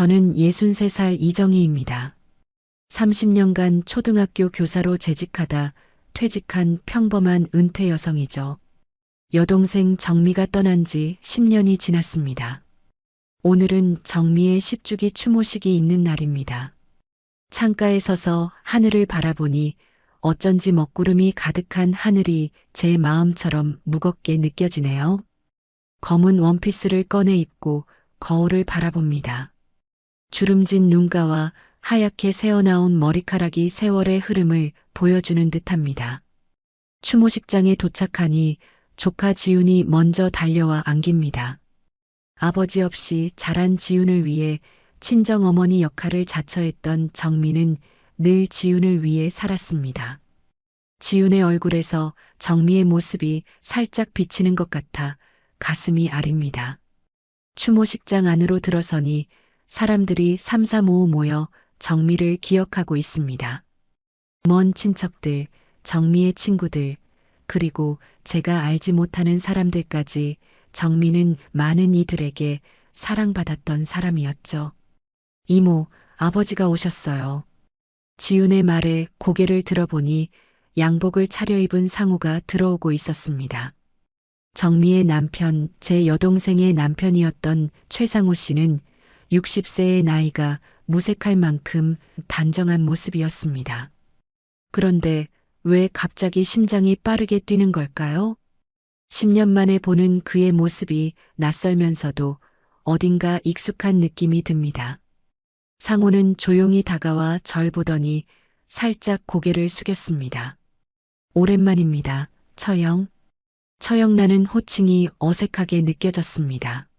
저는 63살 이정희입니다. 30년간 초등학교 교사로 재직하다 퇴직한 평범한 은퇴 여성이죠. 여동생 정미가 떠난 지 10년이 지났습니다. 오늘은 정미의 10주기 추모식이 있는 날입니다. 창가에 서서 하늘을 바라보니 어쩐지 먹구름이 가득한 하늘이 제 마음처럼 무겁게 느껴지네요. 검은 원피스를 꺼내 입고 거울을 바라봅니다. 주름진 눈가와 하얗게 새어나온 머리카락이 세월의 흐름을 보여주는 듯합니다. 추모식장에 도착하니 조카 지훈이 먼저 달려와 안깁니다. 아버지 없이 자란 지훈을 위해 친정어머니 역할을 자처했던 정미는 늘 지훈을 위해 살았습니다. 지훈의 얼굴에서 정미의 모습이 살짝 비치는 것 같아 가슴이 아립니다. 추모식장 안으로 들어서니 사람들이 삼삼오오 모여 정미를 기억하고 있습니다. 먼 친척들, 정미의 친구들, 그리고 제가 알지 못하는 사람들까지 정미는 많은 이들에게 사랑받았던 사람이었죠. 이모, 아버지가 오셨어요. 지훈의 말에 고개를 들어보니 양복을 차려입은 상우가 들어오고 있었습니다. 정미의 남편, 제 여동생의 남편이었던 최상우 씨는 60세의 나이가 무색할 만큼 단정한 모습이었습니다. 그런데 왜 갑자기 심장이 빠르게 뛰는 걸까요? 10년 만에 보는 그의 모습이 낯설면서도 어딘가 익숙한 느낌이 듭니다. 상호는 조용히 다가와 절 보더니 살짝 고개를 숙였습니다. 오랜만입니다, 처영. 처영라는 호칭이 어색하게 느껴졌습니다.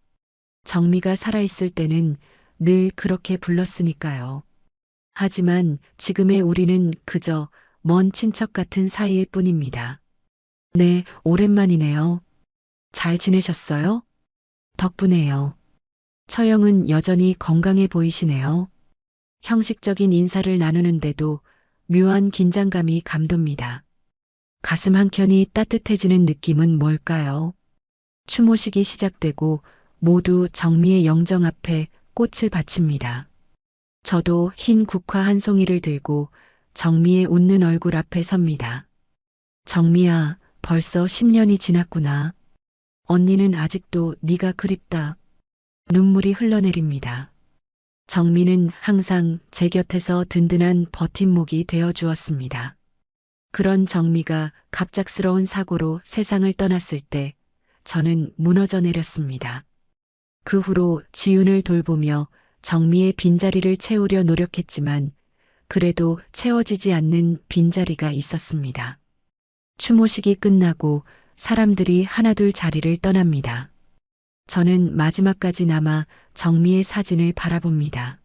정미가 살아있을 때는 늘 그렇게 불렀으니까요. 하지만 지금의 우리는 그저 먼 친척 같은 사이일 뿐입니다. 네, 오랜만이네요. 잘 지내셨어요? 덕분에요. 처영은 여전히 건강해 보이시네요. 형식적인 인사를 나누는데도 묘한 긴장감이 감돕니다. 가슴 한켠이 따뜻해지는 느낌은 뭘까요? 추모식이 시작되고 모두 정미의 영정 앞에 꽃을 바칩니다. 저도 흰 국화 한 송이를 들고 정미의 웃는 얼굴 앞에 섭니다. 정미야, 벌써 10년이 지났구나. 언니는 아직도 네가 그립다. 눈물이 흘러내립니다. 정미는 항상 제 곁에서 든든한 버팀목이 되어 주었습니다. 그런 정미가 갑작스러운 사고로 세상을 떠났을 때 저는 무너져 내렸습니다. 그 후로 지훈을 돌보며 정미의 빈자리를 채우려 노력했지만 그래도 채워지지 않는 빈자리가 있었습니다. 추모식이 끝나고 사람들이 하나둘 자리를 떠납니다. 저는 마지막까지 남아 정미의 사진을 바라봅니다.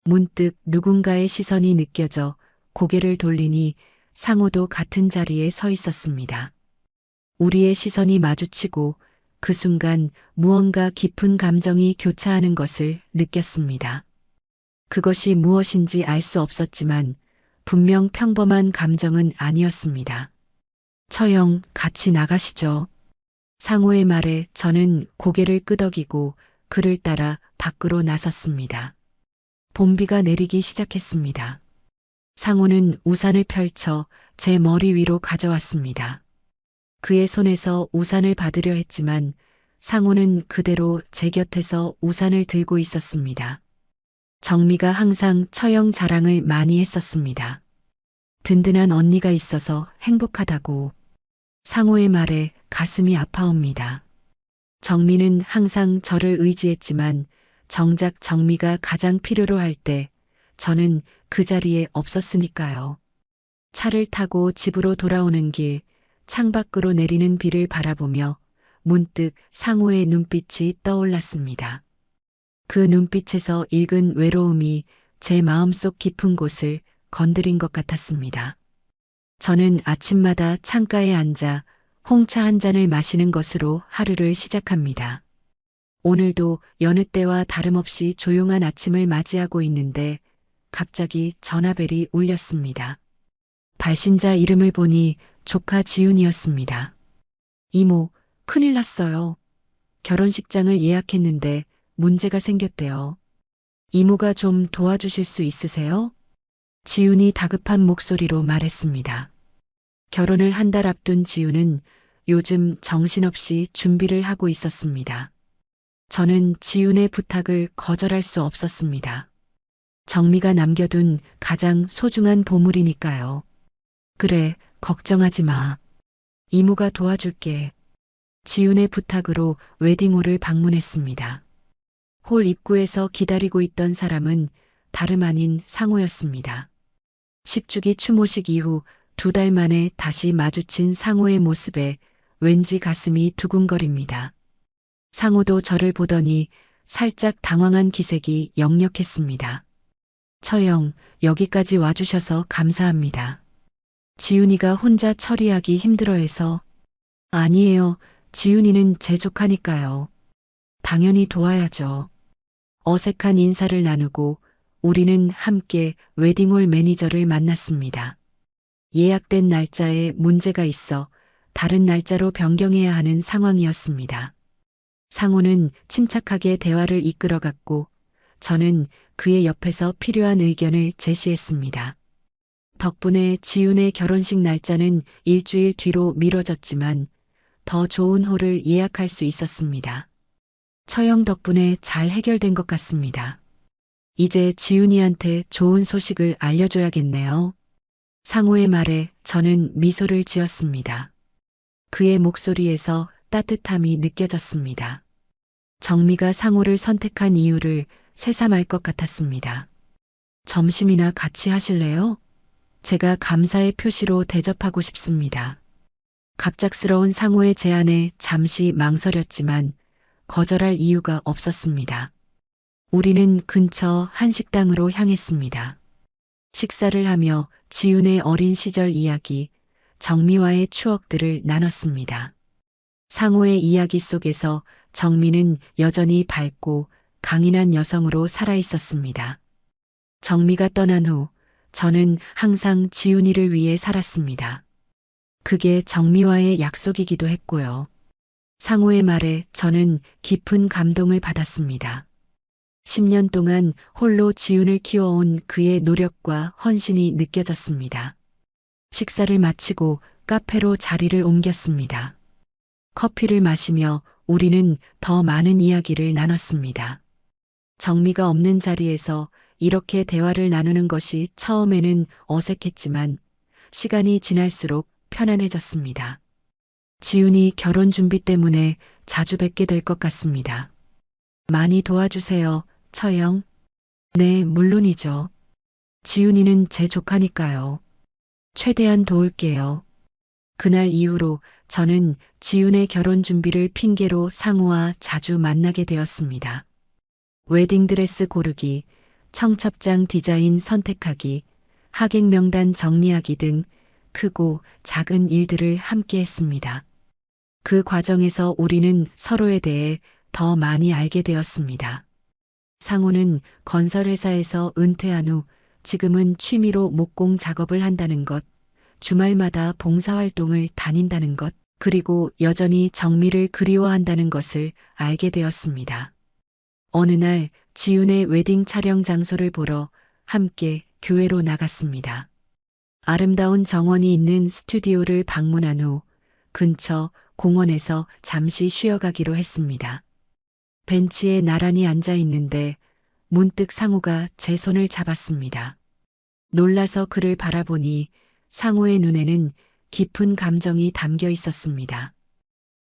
문득 누군가의 시선이 느껴져 고개를 돌리니 상호도 같은 자리에 서 있었습니다. 우리의 시선이 마주치고 그 순간 무언가 깊은 감정이 교차하는 것을 느꼈습니다. 그것이 무엇인지 알 수 없었지만 분명 평범한 감정은 아니었습니다. 처영, 같이 나가시죠. 상호의 말에 저는 고개를 끄덕이고 그를 따라 밖으로 나섰습니다. 봄비가 내리기 시작했습니다. 상호는 우산을 펼쳐 제 머리 위로 가져왔습니다. 그의 손에서 우산을 받으려 했지만 상호는 그대로 제 곁에서 우산을 들고 있었습니다. 정미가 항상 처형 자랑을 많이 했었습니다. 든든한 언니가 있어서 행복하다고. 상호의 말에 가슴이 아파옵니다. 정미는 항상 저를 의지했지만 정작 정미가 가장 필요로 할 때 저는 그 자리에 없었으니까요. 차를 타고 집으로 돌아오는 길, 창밖으로 내리는 비를 바라보며 문득 상호의 눈빛이 떠올랐습니다. 그 눈빛에서 읽은 외로움이 제 마음속 깊은 곳을 건드린 것 같았습니다. 저는 아침마다 창가에 앉아 홍차 한 잔을 마시는 것으로 하루를 시작합니다. 오늘도 여느 때와 다름없이 조용한 아침을 맞이하고 있는데 갑자기 전화벨이 울렸습니다. 발신자 이름을 보니 조카 지훈이었습니다. 이모, 큰일 났어요. 결혼식장을 예약했는데 문제가 생겼대요. 이모가 좀 도와주실 수 있으세요? 지훈이 다급한 목소리로 말했습니다. 결혼을 한 달 앞둔 지훈은 요즘 정신없이 준비를 하고 있었습니다. 저는 지훈의 부탁을 거절할 수 없었습니다. 정미가 남겨둔 가장 소중한 보물이니까요. 그래, 걱정하지 마. 이모가 도와줄게. 지훈의 부탁으로 웨딩홀을 방문했습니다. 홀 입구에서 기다리고 있던 사람은 다름 아닌 상호였습니다. 10주기 추모식 이후 2달 만에 다시 마주친 상호의 모습에 왠지 가슴이 두근거립니다. 상호도 저를 보더니 살짝 당황한 기색이 역력했습니다. 처형, 여기까지 와주셔서 감사합니다. 지훈이가 혼자 처리하기 힘들어해서. 아니에요. 지훈이는 제 조카니까요. 당연히 도와야죠. 어색한 인사를 나누고 우리는 함께 웨딩홀 매니저를 만났습니다. 예약된 날짜에 문제가 있어 다른 날짜로 변경해야 하는 상황이었습니다. 상호는 침착하게 대화를 이끌어갔고 저는 그의 옆에서 필요한 의견을 제시했습니다. 덕분에 지훈의 결혼식 날짜는 일주일 뒤로 미뤄졌지만 더 좋은 홀을 예약할 수 있었습니다. 처형 덕분에 잘 해결된 것 같습니다. 이제 지훈이한테 좋은 소식을 알려줘야겠네요. 상호의 말에 저는 미소를 지었습니다. 그의 목소리에서 따뜻함이 느껴졌습니다. 정미가 상호를 선택한 이유를 새삼 알 것 같았습니다. 점심이나 같이 하실래요? 제가 감사의 표시로 대접하고 싶습니다. 갑작스러운 상호의 제안에 잠시 망설였지만 거절할 이유가 없었습니다. 우리는 근처 한식당으로 향했습니다. 식사를 하며 지훈의 어린 시절 이야기, 정미와의 추억들을 나눴습니다. 상호의 이야기 속에서 정미는 여전히 밝고 강인한 여성으로 살아 있었습니다. 정미가 떠난 후 저는 항상 지훈이를 위해 살았습니다. 그게 정미와의 약속이기도 했고요. 상호의 말에 저는 깊은 감동을 받았습니다. 10년 동안 홀로 지훈을 키워온 그의 노력과 헌신이 느껴졌습니다. 식사를 마치고 카페로 자리를 옮겼습니다. 커피를 마시며 우리는 더 많은 이야기를 나눴습니다. 정미가 없는 자리에서 이렇게 대화를 나누는 것이 처음에는 어색했지만 시간이 지날수록 편안해졌습니다. 지훈이 결혼 준비 때문에 자주 뵙게 될 것 같습니다. 많이 도와주세요, 처형. 네, 물론이죠. 지훈이는 제 조카니까요. 최대한 도울게요. 그날 이후로 저는 지훈의 결혼 준비를 핑계로 상호와 자주 만나게 되었습니다. 웨딩드레스 고르기, 청첩장 디자인 선택하기, 하객 명단 정리하기 등 크고 작은 일들을 함께 했습니다. 그 과정에서 우리는 서로에 대해 더 많이 알게 되었습니다. 상호는 건설회사에서 은퇴한 후 지금은 취미로 목공 작업을 한다는 것, 주말마다 봉사활동을 다닌다는 것, 그리고 여전히 정미를 그리워한다는 것을 알게 되었습니다. 어느 날 지훈의 웨딩 촬영 장소를 보러 함께 교회로 나갔습니다. 아름다운 정원이 있는 스튜디오를 방문한 후 근처 공원에서 잠시 쉬어가기로 했습니다. 벤치에 나란히 앉아 있는데 문득 상호가 제 손을 잡았습니다. 놀라서 그를 바라보니 상호의 눈에는 깊은 감정이 담겨 있었습니다.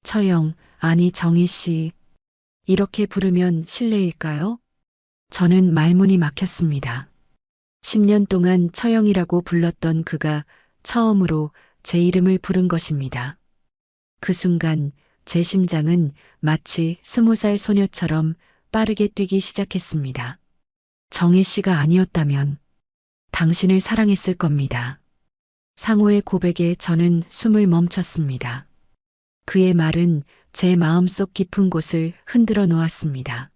처형, 아니 정희 씨, 이렇게 부르면 실례일까요? 저는 말문이 막혔습니다. 10년 동안 처형이라고 불렀던 그가 처음으로 제 이름을 부른 것입니다. 그 순간 제 심장은 마치 20살 소녀처럼 빠르게 뛰기 시작했습니다. 정혜 씨가 아니었다면 당신을 사랑했을 겁니다. 상호의 고백에 저는 숨을 멈췄습니다. 그의 말은 제 마음속 깊은 곳을 흔들어 놓았습니다.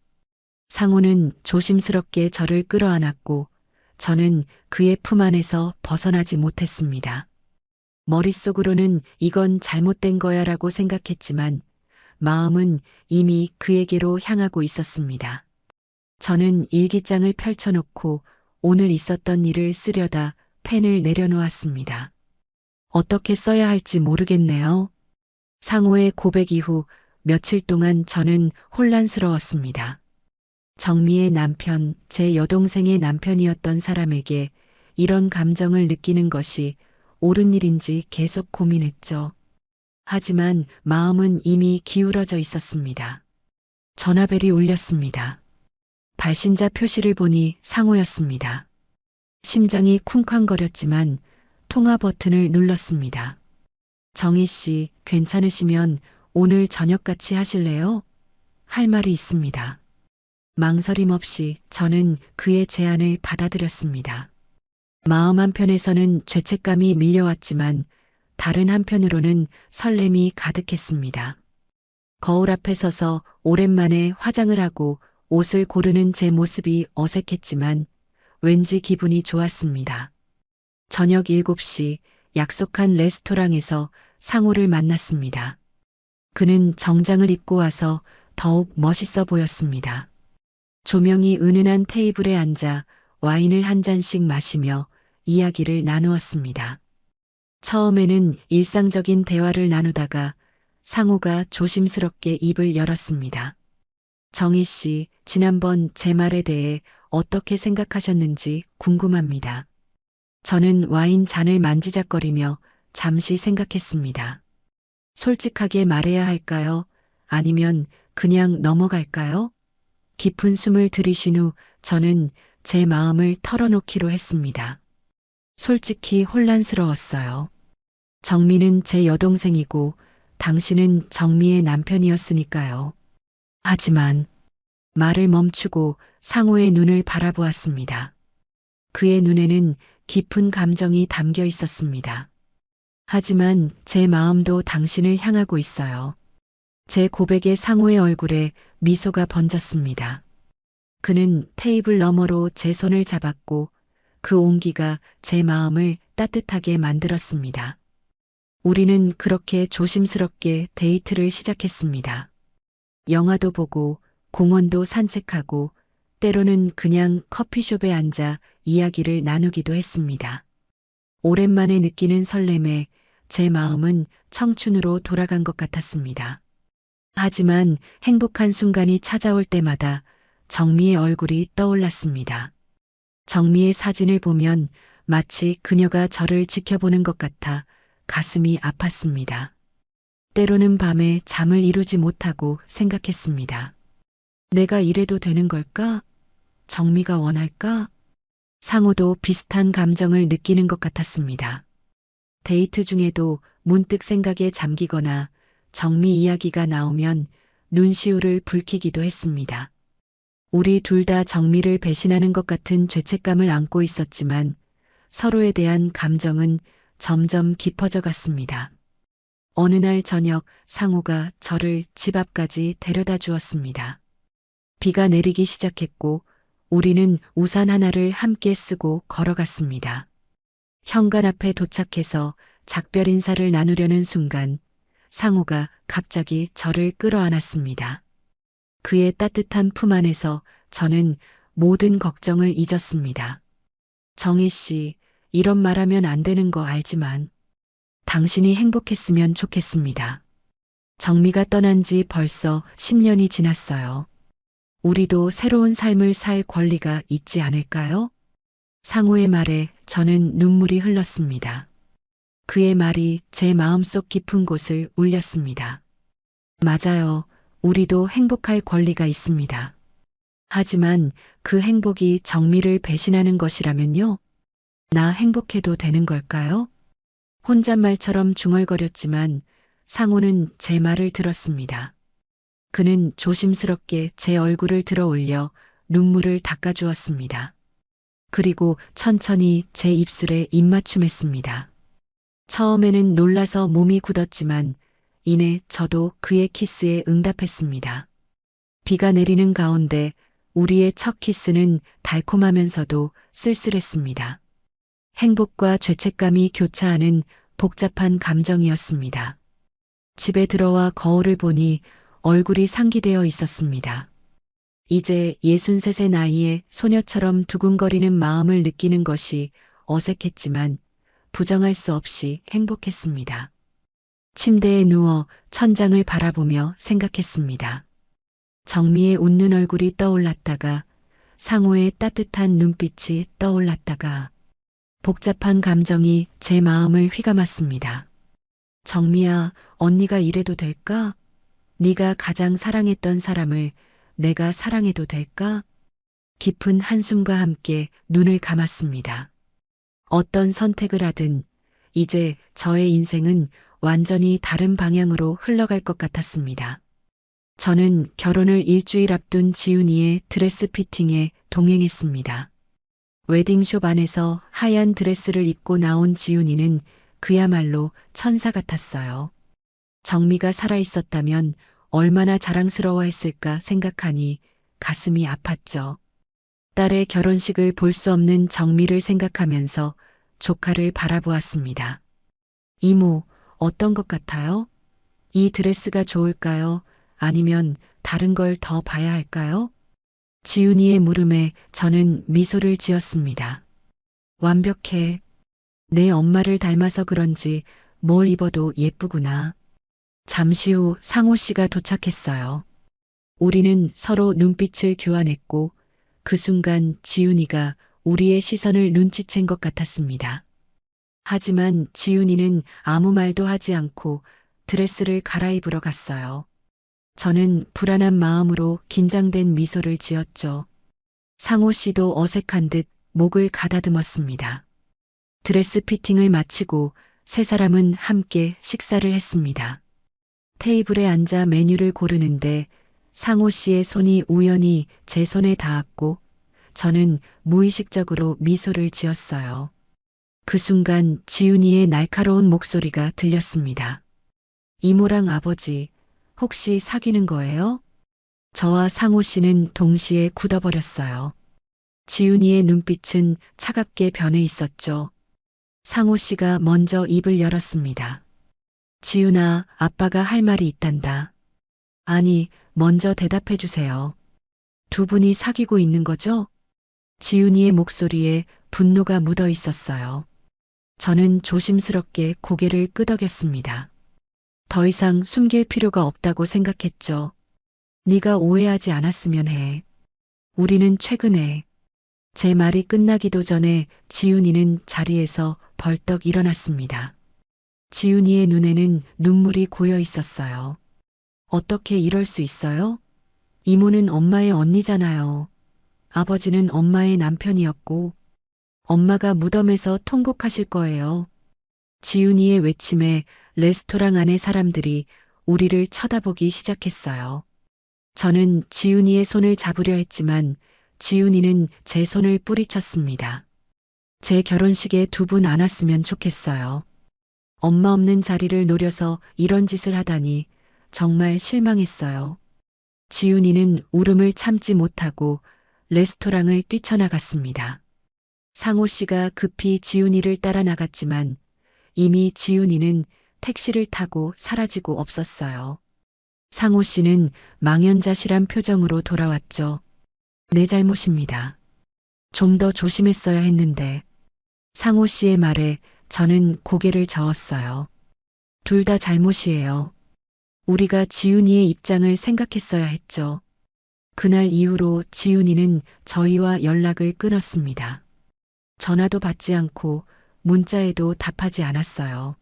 상호는 조심스럽게 저를 끌어안았고 저는 그의 품 안에서 벗어나지 못했습니다. 머릿속으로는 이건 잘못된 거야라고 생각했지만 마음은 이미 그에게로 향하고 있었습니다. 저는 일기장을 펼쳐놓고 오늘 있었던 일을 쓰려다 펜을 내려놓았습니다. 어떻게 써야 할지 모르겠네요. 상호의 고백 이후 며칠 동안 저는 혼란스러웠습니다. 정미의 남편, 제 여동생의 남편이었던 사람에게 이런 감정을 느끼는 것이 옳은 일인지 계속 고민했죠. 하지만 마음은 이미 기울어져 있었습니다. 전화벨이 울렸습니다. 발신자 표시를 보니 상호였습니다. 심장이 쿵쾅거렸지만 통화 버튼을 눌렀습니다. 정희 씨, 괜찮으시면 오늘 저녁 같이 하실래요? 할 말이 있습니다. 망설임 없이 저는 그의 제안을 받아들였습니다. 마음 한편에서는 죄책감이 밀려왔지만 다른 한편으로는 설렘이 가득했습니다. 거울 앞에 서서 오랜만에 화장을 하고 옷을 고르는 제 모습이 어색했지만 왠지 기분이 좋았습니다. 저녁 7시 약속한 레스토랑에서 상호를 만났습니다. 그는 정장을 입고 와서 더욱 멋있어 보였습니다. 조명이 은은한 테이블에 앉아 와인을 한 잔씩 마시며 이야기를 나누었습니다. 처음에는 일상적인 대화를 나누다가 상호가 조심스럽게 입을 열었습니다. 정희 씨, 지난번 제 말에 대해 어떻게 생각하셨는지 궁금합니다. 저는 와인 잔을 만지작거리며 잠시 생각했습니다. 솔직하게 말해야 할까요? 아니면 그냥 넘어갈까요? 깊은 숨을 들이신 후 저는 제 마음을 털어놓기로 했습니다. 솔직히 혼란스러웠어요. 정미는 제 여동생이고 당신은 정미의 남편이었으니까요. 하지만 말을 멈추고 상호의 눈을 바라보았습니다. 그의 눈에는 깊은 감정이 담겨 있었습니다. 하지만 제 마음도 당신을 향하고 있어요. 제 고백에 상호의 얼굴에 미소가 번졌습니다. 그는 테이블 너머로 제 손을 잡았고 그 온기가 제 마음을 따뜻하게 만들었습니다. 우리는 그렇게 조심스럽게 데이트를 시작했습니다. 영화도 보고 공원도 산책하고 때로는 그냥 커피숍에 앉아 이야기를 나누기도 했습니다. 오랜만에 느끼는 설렘에 제 마음은 청춘으로 돌아간 것 같았습니다. 하지만 행복한 순간이 찾아올 때마다 정미의 얼굴이 떠올랐습니다. 정미의 사진을 보면 마치 그녀가 저를 지켜보는 것 같아 가슴이 아팠습니다. 때로는 밤에 잠을 이루지 못하고 생각했습니다. 내가 이래도 되는 걸까? 정미가 원할까? 상호도 비슷한 감정을 느끼는 것 같았습니다. 데이트 중에도 문득 생각에 잠기거나 정미 이야기가 나오면 눈시울을 붉히기도 했습니다. 우리 둘 다 정미를 배신하는 것 같은 죄책감을 안고 있었지만 서로에 대한 감정은 점점 깊어져 갔습니다. 어느 날 저녁 상호가 저를 집 앞까지 데려다 주었습니다. 비가 내리기 시작했고 우리는 우산 하나를 함께 쓰고 걸어갔습니다. 현관 앞에 도착해서 작별 인사를 나누려는 순간 상호가 갑자기 저를 끌어안았습니다. 그의 따뜻한 품 안에서 저는 모든 걱정을 잊었습니다. 정희 씨, 이런 말하면 안 되는 거 알지만 당신이 행복했으면 좋겠습니다. 정미가 떠난 지 벌써 10년이 지났어요. 우리도 새로운 삶을 살 권리가 있지 않을까요? 상호의 말에 저는 눈물이 흘렀습니다. 그의 말이 제 마음속 깊은 곳을 울렸습니다. 맞아요. 우리도 행복할 권리가 있습니다. 하지만 그 행복이 정미를 배신하는 것이라면요? 나 행복해도 되는 걸까요? 혼잣말처럼 중얼거렸지만 상호는 제 말을 들었습니다. 그는 조심스럽게 제 얼굴을 들어 올려 눈물을 닦아주었습니다. 그리고 천천히 제 입술에 입맞춤했습니다. 처음에는 놀라서 몸이 굳었지만 이내 저도 그의 키스에 응답했습니다. 비가 내리는 가운데 우리의 첫 키스는 달콤하면서도 쓸쓸했습니다. 행복과 죄책감이 교차하는 복잡한 감정이었습니다. 집에 들어와 거울을 보니 얼굴이 상기되어 있었습니다. 이제 63세 나이에 소녀처럼 두근거리는 마음을 느끼는 것이 어색했지만 부정할 수 없이 행복했습니다. 침대에 누워 천장을 바라보며 생각했습니다. 정미의 웃는 얼굴이 떠올랐다가 상호의 따뜻한 눈빛이 떠올랐다가 복잡한 감정이 제 마음을 휘감았습니다. 정미야, 언니가 이래도 될까? 네가 가장 사랑했던 사람을 내가 사랑해도 될까? 깊은 한숨과 함께 눈을 감았습니다. 어떤 선택을 하든 이제 저의 인생은 완전히 다른 방향으로 흘러갈 것 같았습니다. 저는 결혼을 일주일 앞둔 지훈이의 드레스 피팅에 동행했습니다. 웨딩숍 안에서 하얀 드레스를 입고 나온 지훈이는 그야말로 천사 같았어요. 정미가 살아있었다면 얼마나 자랑스러워했을까 생각하니 가슴이 아팠죠. 딸의 결혼식을 볼 수 없는 정미를 생각하면서 조카를 바라보았습니다. 이모, 어떤 것 같아요? 이 드레스가 좋을까요? 아니면 다른 걸 더 봐야 할까요? 지훈이의 물음에 저는 미소를 지었습니다. 완벽해. 내 엄마를 닮아서 그런지 뭘 입어도 예쁘구나. 잠시 후 상호 씨가 도착했어요. 우리는 서로 눈빛을 교환했고 그 순간 지훈이가 우리의 시선을 눈치챈 것 같았습니다. 하지만 지훈이는 아무 말도 하지 않고 드레스를 갈아입으러 갔어요. 저는 불안한 마음으로 긴장된 미소를 지었죠. 상호 씨도 어색한 듯 목을 가다듬었습니다. 드레스 피팅을 마치고 세 사람은 함께 식사를 했습니다. 테이블에 앉아 메뉴를 고르는데 상호 씨의 손이 우연히 제 손에 닿았고 저는 무의식적으로 미소를 지었어요. 그 순간 지훈이의 날카로운 목소리가 들렸습니다. 이모랑 아버지, 혹시 사귀는 거예요? 저와 상호 씨는 동시에 굳어버렸어요. 지훈이의 눈빛은 차갑게 변해 있었죠. 상호 씨가 먼저 입을 열었습니다. 지훈아, 아빠가 할 말이 있단다. 아니, 먼저 대답해 주세요. 두 분이 사귀고 있는 거죠? 지훈이의 목소리에 분노가 묻어 있었어요. 저는 조심스럽게 고개를 끄덕였습니다. 더 이상 숨길 필요가 없다고 생각했죠. 네가 오해하지 않았으면 해. 우리는 최근에 제 말이 끝나기도 전에 지훈이는 자리에서 벌떡 일어났습니다. 지훈이의 눈에는 눈물이 고여 있었어요. 어떻게 이럴 수 있어요? 이모는 엄마의 언니잖아요. 아버지는 엄마의 남편이었고 엄마가 무덤에서 통곡하실 거예요. 지훈이의 외침에 레스토랑 안의 사람들이 우리를 쳐다보기 시작했어요. 저는 지훈이의 손을 잡으려 했지만 지훈이는 제 손을 뿌리쳤습니다. 제 결혼식에 두 분 안 왔으면 좋겠어요. 엄마 없는 자리를 노려서 이런 짓을 하다니 정말 실망했어요. 지훈이는 울음을 참지 못하고 레스토랑을 뛰쳐나갔습니다. 상호 씨가 급히 지훈이를 따라 나갔지만 이미 지훈이는 택시를 타고 사라지고 없었어요. 상호 씨는 망연자실한 표정으로 돌아왔죠. 내 잘못입니다. 좀 더 조심했어야 했는데. 상호 씨의 말에 저는 고개를 저었어요. 둘 다 잘못이에요. 우리가 지훈이의 입장을 생각했어야 했죠. 그날 이후로 지훈이는 저희와 연락을 끊었습니다. 전화도 받지 않고 문자에도 답하지 않았어요.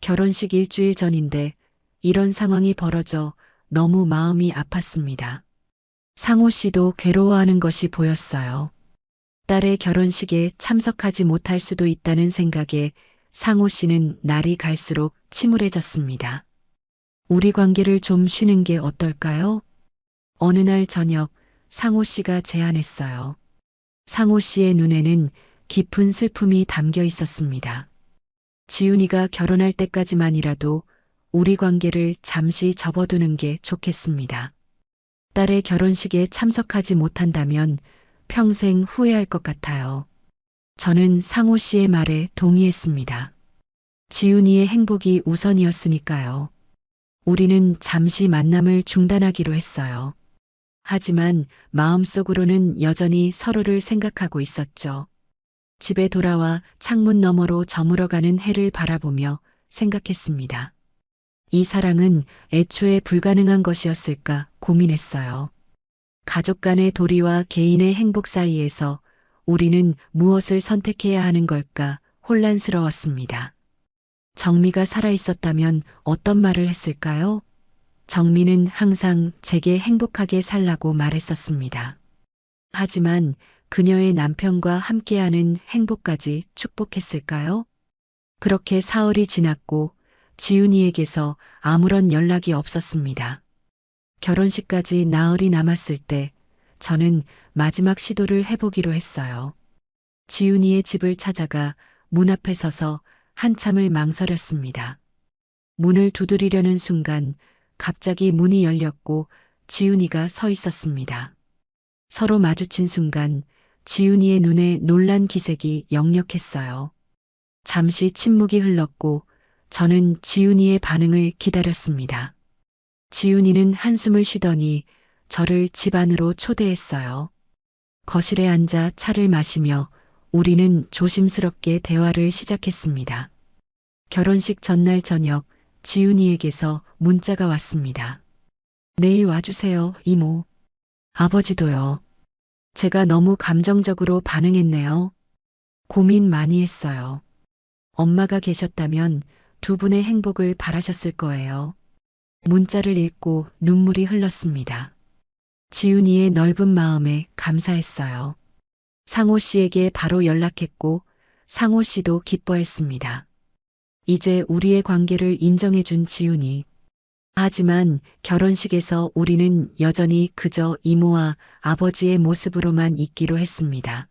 결혼식 일주일 전인데 이런 상황이 벌어져 너무 마음이 아팠습니다. 상호 씨도 괴로워하는 것이 보였어요. 딸의 결혼식에 참석하지 못할 수도 있다는 생각에 상호 씨는 날이 갈수록 침울해졌습니다. 우리 관계를 좀 쉬는 게 어떨까요? 어느 날 저녁 상호 씨가 제안했어요. 상호 씨의 눈에는 깊은 슬픔이 담겨 있었습니다. 지훈이가 결혼할 때까지만이라도 우리 관계를 잠시 접어두는 게 좋겠습니다. 딸의 결혼식에 참석하지 못한다면 평생 후회할 것 같아요. 저는 상호 씨의 말에 동의했습니다. 지훈이의 행복이 우선이었으니까요. 우리는 잠시 만남을 중단하기로 했어요. 하지만 마음속으로는 여전히 서로를 생각하고 있었죠. 집에 돌아와 창문 너머로 저물어가는 해를 바라보며 생각했습니다. 이 사랑은 애초에 불가능한 것이었을까 고민했어요. 가족 간의 도리와 개인의 행복 사이에서 우리는 무엇을 선택해야 하는 걸까 혼란스러웠습니다. 정미가 살아있었다면 어떤 말을 했을까요? 정미는 항상 제게 행복하게 살라고 말했었습니다. 하지만 그녀의 남편과 함께하는 행복까지 축복했을까요? 그렇게 사흘이 지났고 지훈이에게서 아무런 연락이 없었습니다. 결혼식까지 나흘이 남았을 때 저는 마지막 시도를 해보기로 했어요. 지훈이의 집을 찾아가 문 앞에 서서 한참을 망설였습니다. 문을 두드리려는 순간 갑자기 문이 열렸고 지훈이가 서 있었습니다. 서로 마주친 순간 지훈이의 눈에 놀란 기색이 역력했어요. 잠시 침묵이 흘렀고 저는 지훈이의 반응을 기다렸습니다. 지훈이는 한숨을 쉬더니 저를 집 안으로 초대했어요. 거실에 앉아 차를 마시며 우리는 조심스럽게 대화를 시작했습니다. 결혼식 전날 저녁 지훈이에게서 문자가 왔습니다. 내일 와주세요, 이모. 아버지도요. 제가 너무 감정적으로 반응했네요. 고민 많이 했어요. 엄마가 계셨다면 두 분의 행복을 바라셨을 거예요. 문자를 읽고 눈물이 흘렀습니다. 지훈이의 넓은 마음에 감사했어요. 상호 씨에게 바로 연락했고 상호 씨도 기뻐했습니다. 이제 우리의 관계를 인정해준 지훈이. 하지만 결혼식에서 우리는 여전히 그저 이모와 아버지의 모습으로만 있기로 했습니다.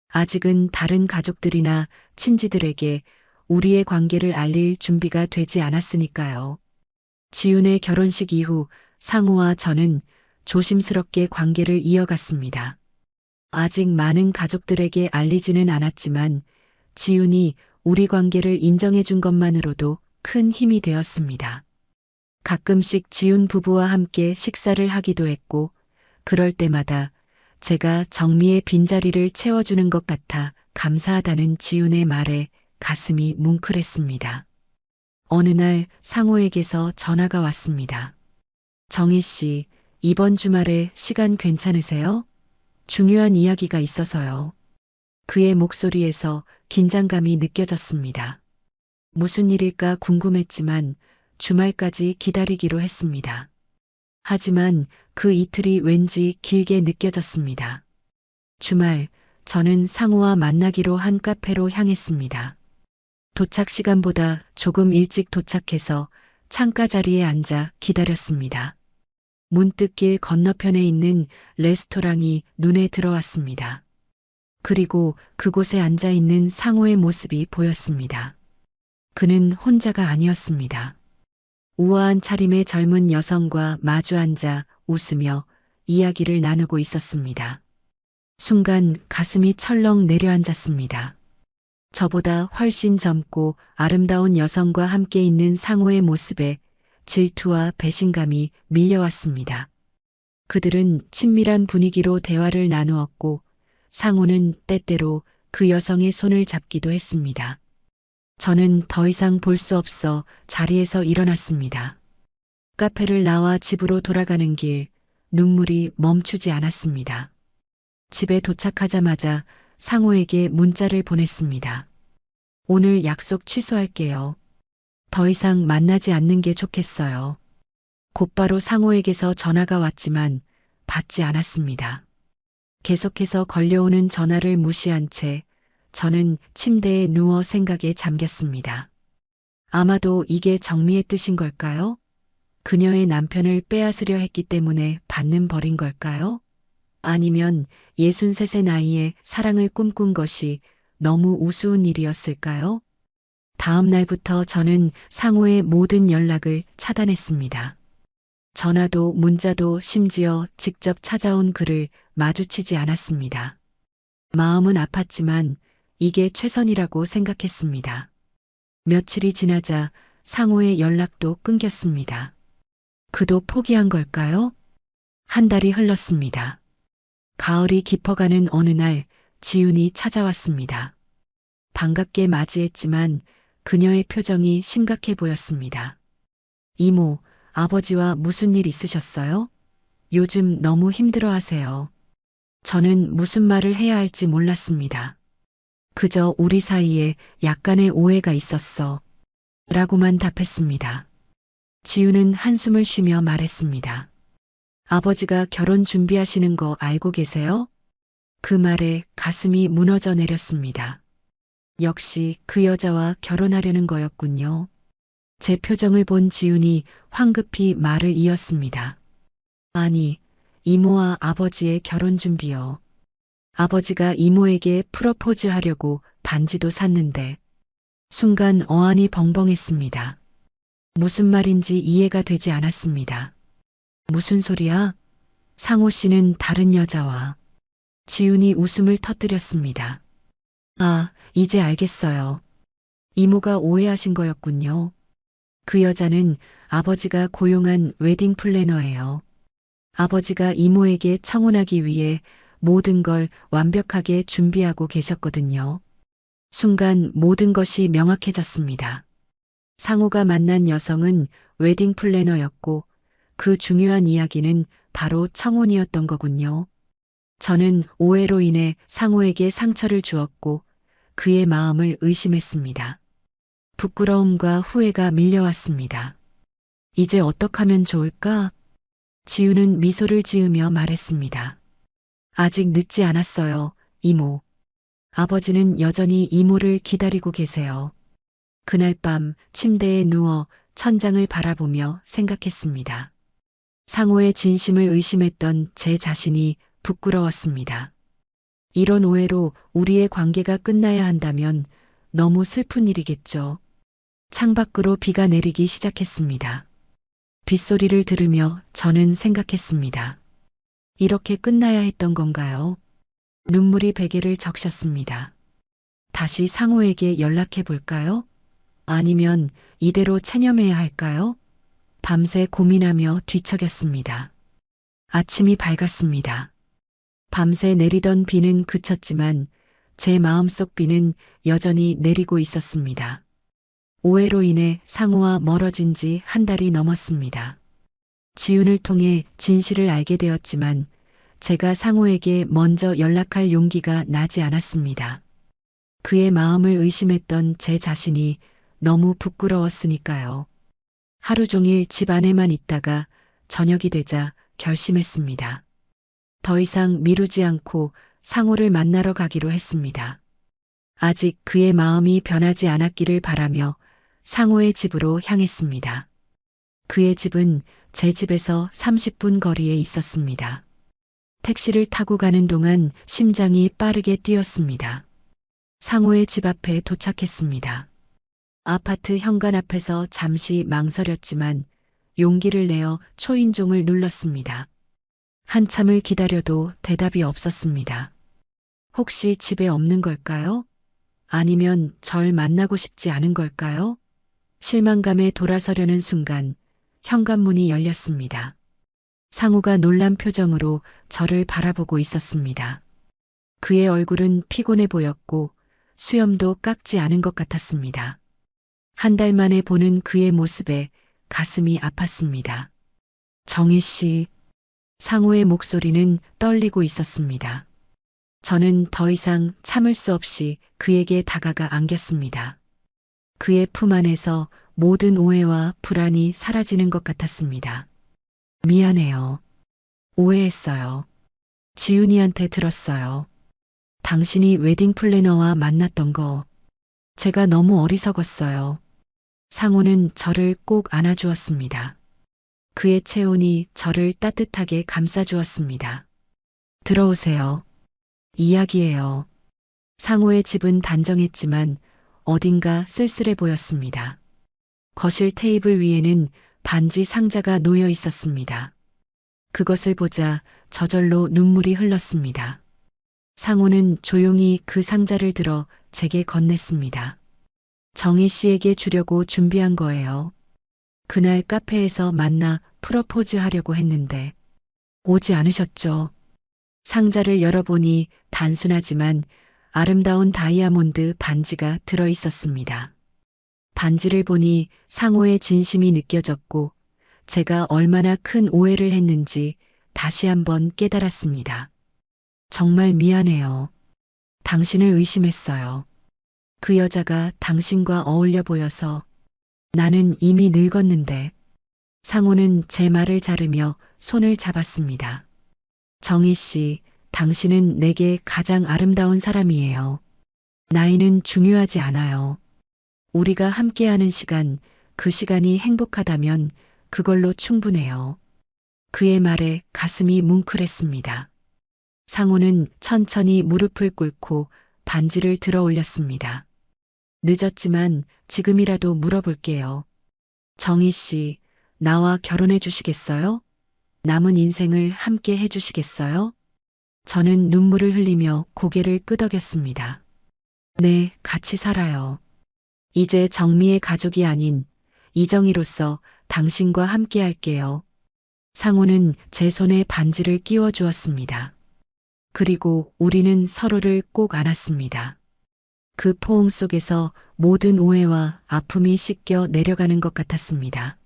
아직은 다른 가족들이나 친지들에게 우리의 관계를 알릴 준비가 되지 않았으니까요. 지훈의 결혼식 이후 상호와 저는 조심스럽게 관계를 이어갔습니다. 아직 많은 가족들에게 알리지는 않았지만 지훈이 우리 관계를 인정해 준 것만으로도 큰 힘이 되었습니다. 가끔씩 지훈 부부와 함께 식사를 하기도 했고 그럴 때마다 제가 정미의 빈자리를 채워주는 것 같아 감사하다는 지훈의 말에 가슴이 뭉클했습니다. 어느 날 상호에게서 전화가 왔습니다. 정희 씨, 이번 주말에 시간 괜찮으세요? 중요한 이야기가 있어서요. 그의 목소리에서 긴장감이 느껴졌습니다. 무슨 일일까 궁금했지만 주말까지 기다리기로 했습니다. 하지만 그 이틀이 왠지 길게 느껴졌습니다. 주말, 저는 상호와 만나기로 한 카페로 향했습니다. 도착 시간보다 조금 일찍 도착해서 창가 자리에 앉아 기다렸습니다. 문득 길 건너편에 있는 레스토랑이 눈에 들어왔습니다. 그리고 그곳에 앉아 있는 상호의 모습이 보였습니다. 그는 혼자가 아니었습니다. 우아한 차림의 젊은 여성과 마주 앉아 웃으며 이야기를 나누고 있었습니다. 순간 가슴이 철렁 내려앉았습니다. 저보다 훨씬 젊고 아름다운 여성과 함께 있는 상호의 모습에 질투와 배신감이 밀려왔습니다. 그들은 친밀한 분위기로 대화를 나누었고 상호는 때때로 그 여성의 손을 잡기도 했습니다. 저는 더 이상 볼 수 없어 자리에서 일어났습니다. 카페를 나와 집으로 돌아가는 길, 눈물이 멈추지 않았습니다. 집에 도착하자마자 상호에게 문자를 보냈습니다. 오늘 약속 취소할게요. 더 이상 만나지 않는 게 좋겠어요. 곧바로 상호에게서 전화가 왔지만 받지 않았습니다. 계속해서 걸려오는 전화를 무시한 채 저는 침대에 누워 생각에 잠겼습니다. 아마도 이게 정미의 뜻인 걸까요? 그녀의 남편을 빼앗으려 했기 때문에 받는 벌인 걸까요? 아니면 63의 나이에 사랑을 꿈꾼 것이 너무 우스운 일이었을까요? 다음 날부터 저는 상호의 모든 연락을 차단했습니다. 전화도 문자도 심지어 직접 찾아온 그를 마주치지 않았습니다. 마음은 아팠지만 이게 최선이라고 생각했습니다. 며칠이 지나자 상호의 연락도 끊겼습니다. 그도 포기한 걸까요? 한 달이 흘렀습니다. 가을이 깊어가는 어느 날 지훈이 찾아왔습니다. 반갑게 맞이했지만 그녀의 표정이 심각해 보였습니다. 이모, 아버지와 무슨 일 있으셨어요? 요즘 너무 힘들어 하세요. 저는 무슨 말을 해야 할지 몰랐습니다. 그저 우리 사이에 약간의 오해가 있었어. 라고만 답했습니다. 지우는 한숨을 쉬며 말했습니다. 아버지가 결혼 준비하시는 거 알고 계세요? 그 말에 가슴이 무너져 내렸습니다. 역시 그 여자와 결혼하려는 거였군요. 제 표정을 본 지훈이 황급히 말을 이었습니다. 아니, 이모와 아버지의 결혼 준비요. 아버지가 이모에게 프러포즈 하려고 반지도 샀는데 순간 어안이 벙벙했습니다. 무슨 말인지 이해가 되지 않았습니다. 무슨 소리야? 상호 씨는 다른 여자와. 지훈이 웃음을 터뜨렸습니다. 아, 이제 알겠어요. 이모가 오해하신 거였군요. 그 여자는 아버지가 고용한 웨딩 플래너예요. 아버지가 이모에게 청혼하기 위해 모든 걸 완벽하게 준비하고 계셨거든요. 순간 모든 것이 명확해졌습니다. 상호가 만난 여성은 웨딩 플래너였고 그 중요한 이야기는 바로 청혼이었던 거군요. 저는 오해로 인해 상호에게 상처를 주었고 그의 마음을 의심했습니다. 부끄러움과 후회가 밀려왔습니다. 이제 어떻게 하면 좋을까? 지우는 미소를 지으며 말했습니다. 아직 늦지 않았어요, 이모. 아버지는 여전히 이모를 기다리고 계세요. 그날 밤 침대에 누워 천장을 바라보며 생각했습니다. 상호의 진심을 의심했던 제 자신이 부끄러웠습니다. 이런 오해로 우리의 관계가 끝나야 한다면 너무 슬픈 일이겠죠. 창밖으로 비가 내리기 시작했습니다. 빗소리를 들으며 저는 생각했습니다. 이렇게 끝나야 했던 건가요? 눈물이 베개를 적셨습니다. 다시 상호에게 연락해 볼까요? 아니면 이대로 체념해야 할까요? 밤새 고민하며 뒤척였습니다. 아침이 밝았습니다. 밤새 내리던 비는 그쳤지만 제 마음속 비는 여전히 내리고 있었습니다. 오해로 인해 상호와 멀어진 지 한 달이 넘었습니다. 지훈을 통해 진실을 알게 되었지만 제가 상호에게 먼저 연락할 용기가 나지 않았습니다. 그의 마음을 의심했던 제 자신이 너무 부끄러웠으니까요. 하루 종일 집 안에만 있다가 저녁이 되자 결심했습니다. 더 이상 미루지 않고 상호를 만나러 가기로 했습니다. 아직 그의 마음이 변하지 않았기를 바라며 상호의 집으로 향했습니다. 그의 집은 제 집에서 30분 거리에 있었습니다. 택시를 타고 가는 동안 심장이 빠르게 뛰었습니다. 상호의 집 앞에 도착했습니다. 아파트 현관 앞에서 잠시 망설였지만 용기를 내어 초인종을 눌렀습니다. 한참을 기다려도 대답이 없었습니다. 혹시 집에 없는 걸까요? 아니면 절 만나고 싶지 않은 걸까요? 실망감에 돌아서려는 순간 현관문이 열렸습니다. 상호가 놀란 표정으로 저를 바라보고 있었습니다. 그의 얼굴은 피곤해 보였고 수염도 깎지 않은 것 같았습니다. 한 달 만에 보는 그의 모습에 가슴이 아팠습니다. 정희 씨, 상호의 목소리는 떨리고 있었습니다. 저는 더 이상 참을 수 없이 그에게 다가가 안겼습니다. 그의 품 안에서 모든 오해와 불안이 사라지는 것 같았습니다. 미안해요. 오해했어요. 지훈이한테 들었어요. 당신이 웨딩 플래너와 만났던 거. 제가 너무 어리석었어요. 상호는 저를 꼭 안아주었습니다. 그의 체온이 저를 따뜻하게 감싸주었습니다. 들어오세요. 이야기해요. 상호의 집은 단정했지만 어딘가 쓸쓸해 보였습니다. 거실 테이블 위에는 반지 상자가 놓여 있었습니다. 그것을 보자 저절로 눈물이 흘렀습니다. 상호는 조용히 그 상자를 들어 제게 건넸습니다. 정희 씨에게 주려고 준비한 거예요. 그날 카페에서 만나 프러포즈 하려고 했는데 오지 않으셨죠? 상자를 열어보니 단순하지만 아름다운 다이아몬드 반지가 들어 있었습니다. 반지를 보니 상호의 진심이 느껴졌고 제가 얼마나 큰 오해를 했는지 다시 한번 깨달았습니다. 정말 미안해요. 당신을 의심했어요. 그 여자가 당신과 어울려 보여서 나는 이미 늙었는데. 상호는 제 말을 자르며 손을 잡았습니다. 정희 씨, 당신은 내게 가장 아름다운 사람이에요. 나이는 중요하지 않아요. 우리가 함께하는 시간, 그 시간이 행복하다면 그걸로 충분해요. 그의 말에 가슴이 뭉클했습니다. 상호는 천천히 무릎을 꿇고 반지를 들어 올렸습니다. 늦었지만 지금이라도 물어볼게요. 정희 씨, 나와 결혼해 주시겠어요? 남은 인생을 함께 해 주시겠어요? 저는 눈물을 흘리며 고개를 끄덕였습니다. 네, 같이 살아요. 이제 정미의 가족이 아닌 이정희로서 당신과 함께 할게요. 상호는 제 손에 반지를 끼워 주었습니다. 그리고 우리는 서로를 꼭 안았습니다. 그 포옹 속에서 모든 오해와 아픔이 씻겨 내려가는 것 같았습니다.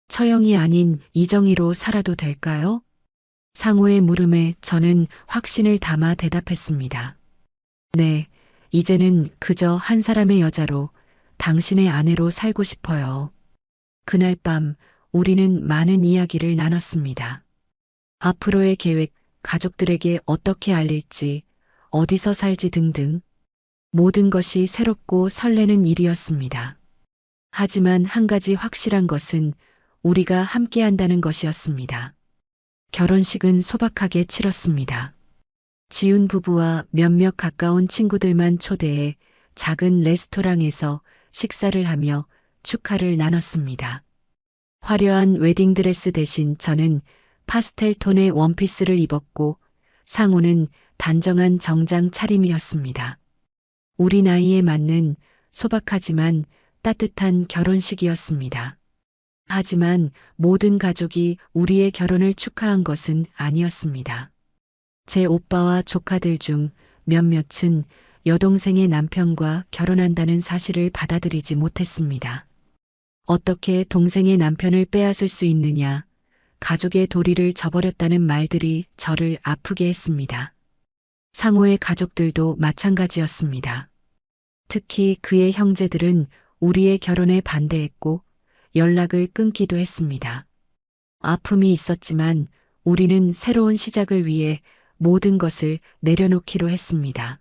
처형이 아닌 이정희로 살아도 될까요? 상호의 물음에 저는 확신을 담아 대답했습니다. 네, 이제는 그저 한 사람의 여자로 당신의 아내로 살고 싶어요. 그날 밤 우리는 많은 이야기를 나눴습니다. 앞으로의 계획, 가족들에게 어떻게 알릴지, 어디서 살지 등등 모든 것이 새롭고 설레는 일이었습니다. 하지만 한 가지 확실한 것은 우리가 함께 한다는 것이었습니다. 결혼식은 소박하게 치렀습니다. 지훈 부부와 몇몇 가까운 친구들만 초대해 작은 레스토랑에서 식사를 하며 축하를 나눴습니다. 화려한 웨딩드레스 대신 저는 파스텔 톤의 원피스를 입었고 상호는 단정한 정장 차림이었습니다. 우리 나이에 맞는 소박하지만 따뜻한 결혼식이었습니다. 하지만 모든 가족이 우리의 결혼을 축하한 것은 아니었습니다. 제 오빠와 조카들 중 몇몇은 여동생의 남편과 결혼한다는 사실을 받아들이지 못했습니다. 어떻게 동생의 남편을 빼앗을 수 있느냐, 가족의 도리를 저버렸다는 말들이 저를 아프게 했습니다. 상호의 가족들도 마찬가지였습니다. 특히 그의 형제들은 우리의 결혼에 반대했고 연락을 끊기도 했습니다. 아픔이 있었지만 우리는 새로운 시작을 위해 모든 것을 내려놓기로 했습니다.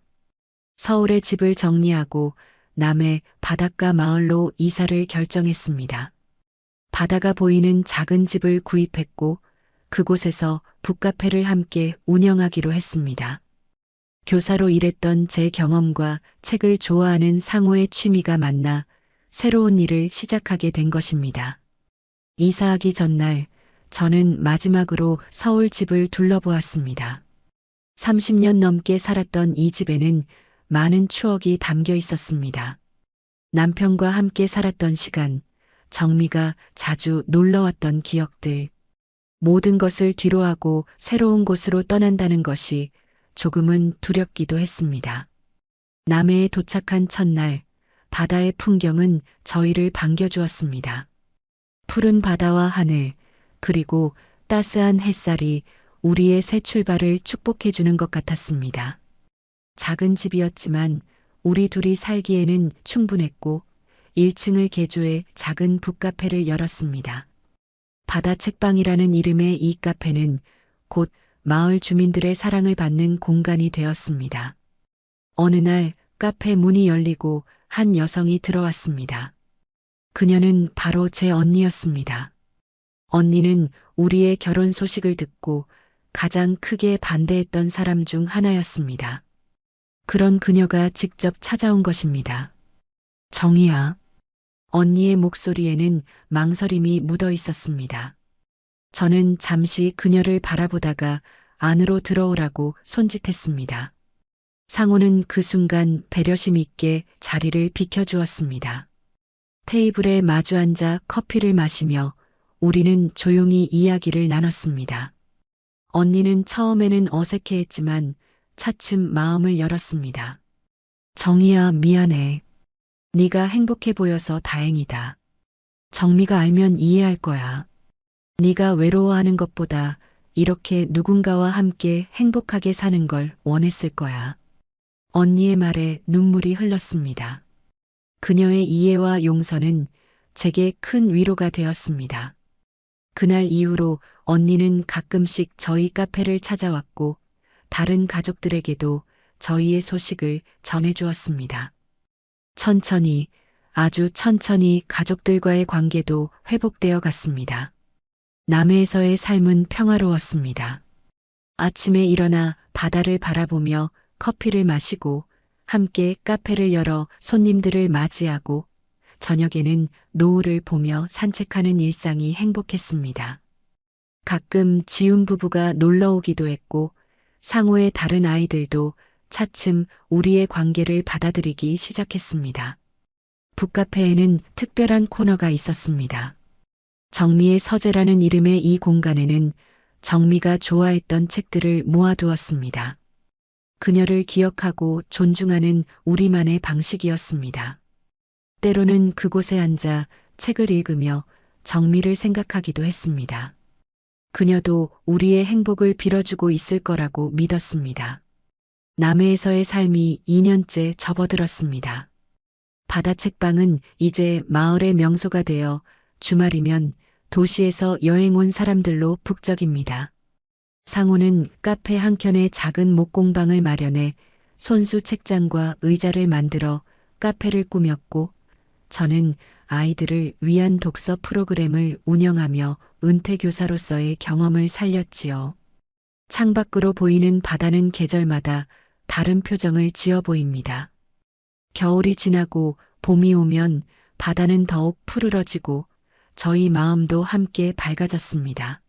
서울의 집을 정리하고 남해 바닷가 마을로 이사를 결정했습니다. 바다가 보이는 작은 집을 구입했고 그곳에서 북카페를 함께 운영하기로 했습니다. 교사로 일했던 제 경험과 책을 좋아하는 상호의 취미가 만나 새로운 일을 시작하게 된 것입니다. 이사하기 전날 저는 마지막으로 서울 집을 둘러보았습니다. 30년 넘게 살았던 이 집에는 많은 추억이 담겨 있었습니다. 남편과 함께 살았던 시간, 정미가 자주 놀러왔던 기억들, 모든 것을 뒤로하고 새로운 곳으로 떠난다는 것이 조금은 두렵기도 했습니다. 남해에 도착한 첫날, 바다의 풍경은 저희를 반겨주었습니다. 푸른 바다와 하늘, 그리고 따스한 햇살이 우리의 새 출발을 축복해주는 것 같았습니다. 작은 집이었지만 우리 둘이 살기에는 충분했고 1층을 개조해 작은 북카페를 열었습니다. 바다 책방이라는 이름의 이 카페는 곧 마을 주민들의 사랑을 받는 공간이 되었습니다. 어느 날 카페 문이 열리고 한 여성이 들어왔습니다. 그녀는 바로 제 언니였습니다. 언니는 우리의 결혼 소식을 듣고 가장 크게 반대했던 사람 중 하나였습니다. 그런 그녀가 직접 찾아온 것입니다. 정희야. 언니의 목소리에는 망설임이 묻어 있었습니다. 저는 잠시 그녀를 바라보다가 안으로 들어오라고 손짓했습니다. 상호는 그 순간 배려심 있게 자리를 비켜주었습니다. 테이블에 마주 앉아 커피를 마시며 우리는 조용히 이야기를 나눴습니다. 언니는 처음에는 어색해했지만 차츰 마음을 열었습니다. 정희야, 미안해. 네가 행복해 보여서 다행이다. 정미가 알면 이해할 거야. 네가 외로워하는 것보다 이렇게 누군가와 함께 행복하게 사는 걸 원했을 거야. 언니의 말에 눈물이 흘렀습니다. 그녀의 이해와 용서는 제게 큰 위로가 되었습니다. 그날 이후로 언니는 가끔씩 저희 카페를 찾아왔고 다른 가족들에게도 저희의 소식을 전해주었습니다. 천천히, 아주 천천히 가족들과의 관계도 회복되어 갔습니다. 남해에서의 삶은 평화로웠습니다. 아침에 일어나 바다를 바라보며 커피를 마시고 함께 카페를 열어 손님들을 맞이하고 저녁에는 노을을 보며 산책하는 일상이 행복했습니다. 가끔 지훈 부부가 놀러 오기도 했고 상호의 다른 아이들도 차츰 우리의 관계를 받아들이기 시작했습니다. 북카페에는 특별한 코너가 있었습니다. 정미의 서재라는 이름의 이 공간에는 정미가 좋아했던 책들을 모아두었습니다. 그녀를 기억하고 존중하는 우리만의 방식이었습니다. 때로는 그곳에 앉아 책을 읽으며 정미를 생각하기도 했습니다. 그녀도 우리의 행복을 빌어주고 있을 거라고 믿었습니다. 남해에서의 삶이 2년째 접어들었습니다. 바다 책방은 이제 마을의 명소가 되어 주말이면 도시에서 여행 온 사람들로 북적입니다. 상호는 카페 한켠에 작은 목공방을 마련해 손수 책장과 의자를 만들어 카페를 꾸몄고 저는 아이들을 위한 독서 프로그램을 운영하며 은퇴교사로서의 경험을 살렸지요. 창밖으로 보이는 바다는 계절마다 다른 표정을 지어 보입니다. 겨울이 지나고 봄이 오면 바다는 더욱 푸르러지고 저희 마음도 함께 밝아졌습니다.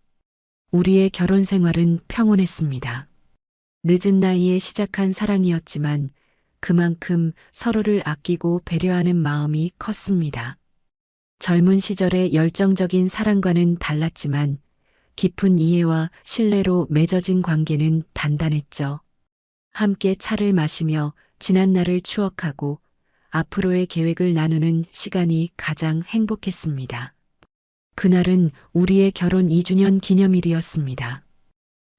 우리의 결혼 생활은 평온했습니다. 늦은 나이에 시작한 사랑이었지만 그만큼 서로를 아끼고 배려하는 마음이 컸습니다. 젊은 시절의 열정적인 사랑과는 달랐지만 깊은 이해와 신뢰로 맺어진 관계는 단단했죠. 함께 차를 마시며 지난 날을 추억하고 앞으로의 계획을 나누는 시간이 가장 행복했습니다. 그날은 우리의 결혼 2주년 기념일이었습니다.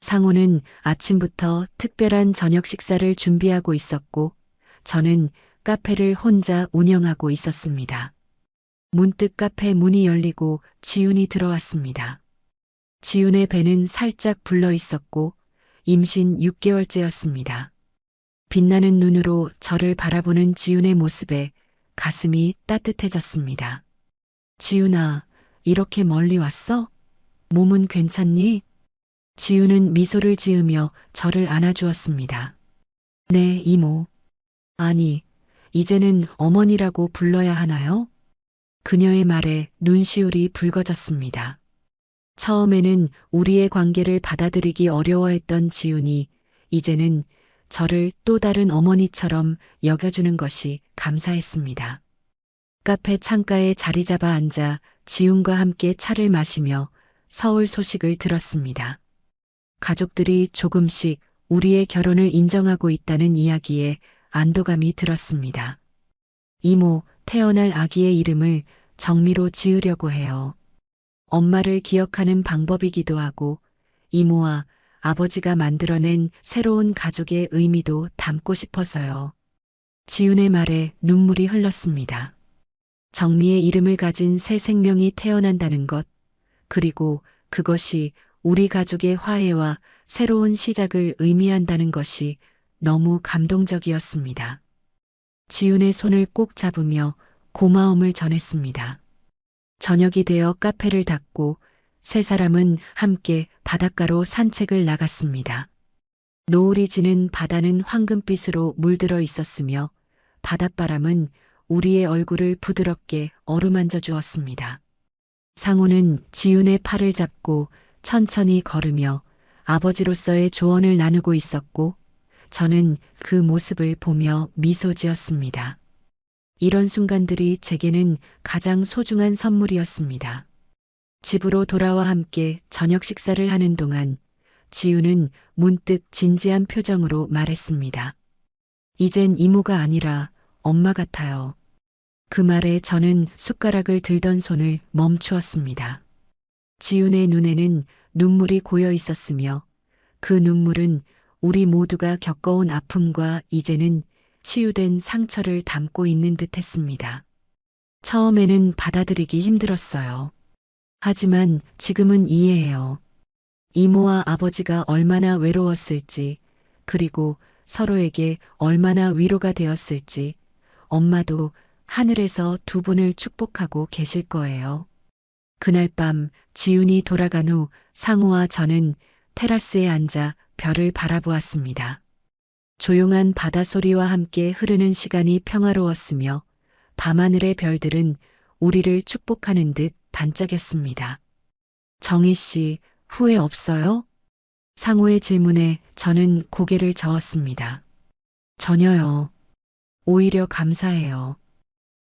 상호는 아침부터 특별한 저녁 식사를 준비하고 있었고 저는 카페를 혼자 운영하고 있었습니다. 문득 카페 문이 열리고 지훈이 들어왔습니다. 지훈의 배는 살짝 불러 있었고 임신 6개월째였습니다. 빛나는 눈으로 저를 바라보는 지훈의 모습에 가슴이 따뜻해졌습니다. 지훈아, 이렇게 멀리 왔어? 몸은 괜찮니? 지훈은 미소를 지으며 저를 안아주었습니다. 네, 이모. 아니, 이제는 어머니라고 불러야 하나요? 그녀의 말에 눈시울이 붉어졌습니다. 처음에는 우리의 관계를 받아들이기 어려워했던 지훈이 이제는 저를 또 다른 어머니처럼 여겨주는 것이 감사했습니다. 카페 창가에 자리 잡아 앉아 지훈과 함께 차를 마시며 서울 소식을 들었습니다. 가족들이 조금씩 우리의 결혼을 인정하고 있다는 이야기에 안도감이 들었습니다. 이모, 태어날 아기의 이름을 정미로 지으려고 해요. 엄마를 기억하는 방법이기도 하고 이모와 아버지가 만들어낸 새로운 가족의 의미도 담고 싶어서요. 지훈의 말에 눈물이 흘렀습니다. 정미의 이름을 가진 새 생명이 태어난다는 것, 그리고 그것이 우리 가족의 화해와 새로운 시작을 의미한다는 것이 너무 감동적이었습니다. 지훈의 손을 꼭 잡으며 고마움을 전했습니다. 저녁이 되어 카페를 닫고 세 사람은 함께 바닷가로 산책을 나갔습니다. 노을이 지는 바다는 황금빛으로 물들어 있었으며 바닷바람은 우리의 얼굴을 부드럽게 어루만져 주었습니다. 상호는 지훈의 팔을 잡고 천천히 걸으며 아버지로서의 조언을 나누고 있었고 저는 그 모습을 보며 미소 지었습니다. 이런 순간들이 제게는 가장 소중한 선물이었습니다. 집으로 돌아와 함께 저녁 식사를 하는 동안 지우는 문득 진지한 표정으로 말했습니다. 이젠 이모가 아니라 엄마 같아요. 그 말에 저는 숟가락을 들던 손을 멈추었습니다. 지훈의 눈에는 눈물이 고여 있었으며 그 눈물은 우리 모두가 겪어온 아픔과 이제는 치유된 상처를 담고 있는 듯 했습니다. 처음에는 받아들이기 힘들었어요. 하지만 지금은 이해해요. 이모와 아버지가 얼마나 외로웠을지, 그리고 서로에게 얼마나 위로가 되었을지, 엄마도 하늘에서 두 분을 축복하고 계실 거예요. 그날 밤 지훈이 돌아간 후 상우와 저는 테라스에 앉아 별을 바라보았습니다. 조용한 바다 소리와 함께 흐르는 시간이 평화로웠으며 밤하늘의 별들은 우리를 축복하는 듯 반짝였습니다. 정희 씨, 후회 없어요? 상우의 질문에 저는 고개를 저었습니다. 전혀요. 오히려 감사해요.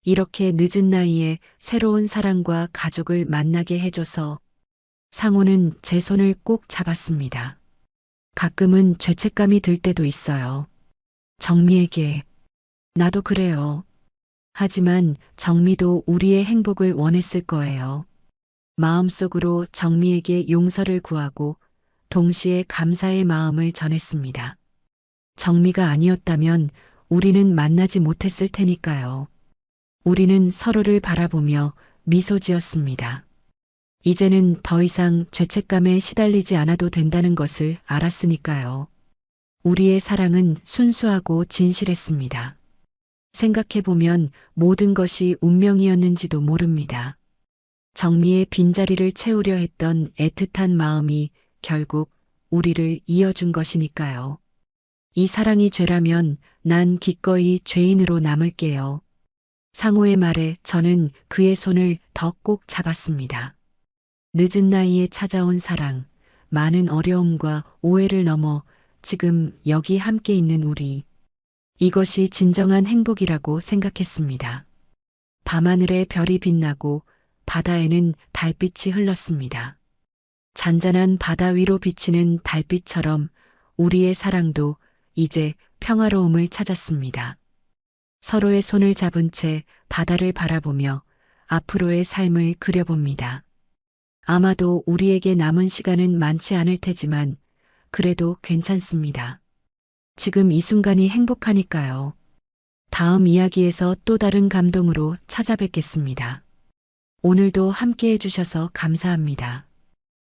이렇게 늦은 나이에 새로운 사랑과 가족을 만나게 해줘서. 상우는 제 손을 꼭 잡았습니다. 가끔은 죄책감이 들 때도 있어요. 정미에게. 나도 그래요. 하지만 정미도 우리의 행복을 원했을 거예요. 마음속으로 정미에게 용서를 구하고 동시에 감사의 마음을 전했습니다. 정미가 아니었다면 우리는 만나지 못했을 테니까요. 우리는 서로를 바라보며 미소 지었습니다. 이제는 더 이상 죄책감에 시달리지 않아도 된다는 것을 알았으니까요. 우리의 사랑은 순수하고 진실했습니다. 생각해보면 모든 것이 운명이었는지도 모릅니다. 정미의 빈자리를 채우려 했던 애틋한 마음이 결국 우리를 이어준 것이니까요. 이 사랑이 죄라면 난 기꺼이 죄인으로 남을게요. 상호의 말에 저는 그의 손을 더 꼭 잡았습니다. 늦은 나이에 찾아온 사랑, 많은 어려움과 오해를 넘어 지금 여기 함께 있는 우리. 이것이 진정한 행복이라고 생각했습니다. 밤하늘에 별이 빛나고 바다에는 달빛이 흘렀습니다. 잔잔한 바다 위로 비치는 달빛처럼 우리의 사랑도 이제 평화로움을 찾았습니다. 서로의 손을 잡은 채 바다를 바라보며 앞으로의 삶을 그려봅니다. 아마도 우리에게 남은 시간은 많지 않을 테지만 그래도 괜찮습니다. 지금 이 순간이 행복하니까요. 다음 이야기에서 또 다른 감동으로 찾아뵙겠습니다. 오늘도 함께 해주셔서 감사합니다.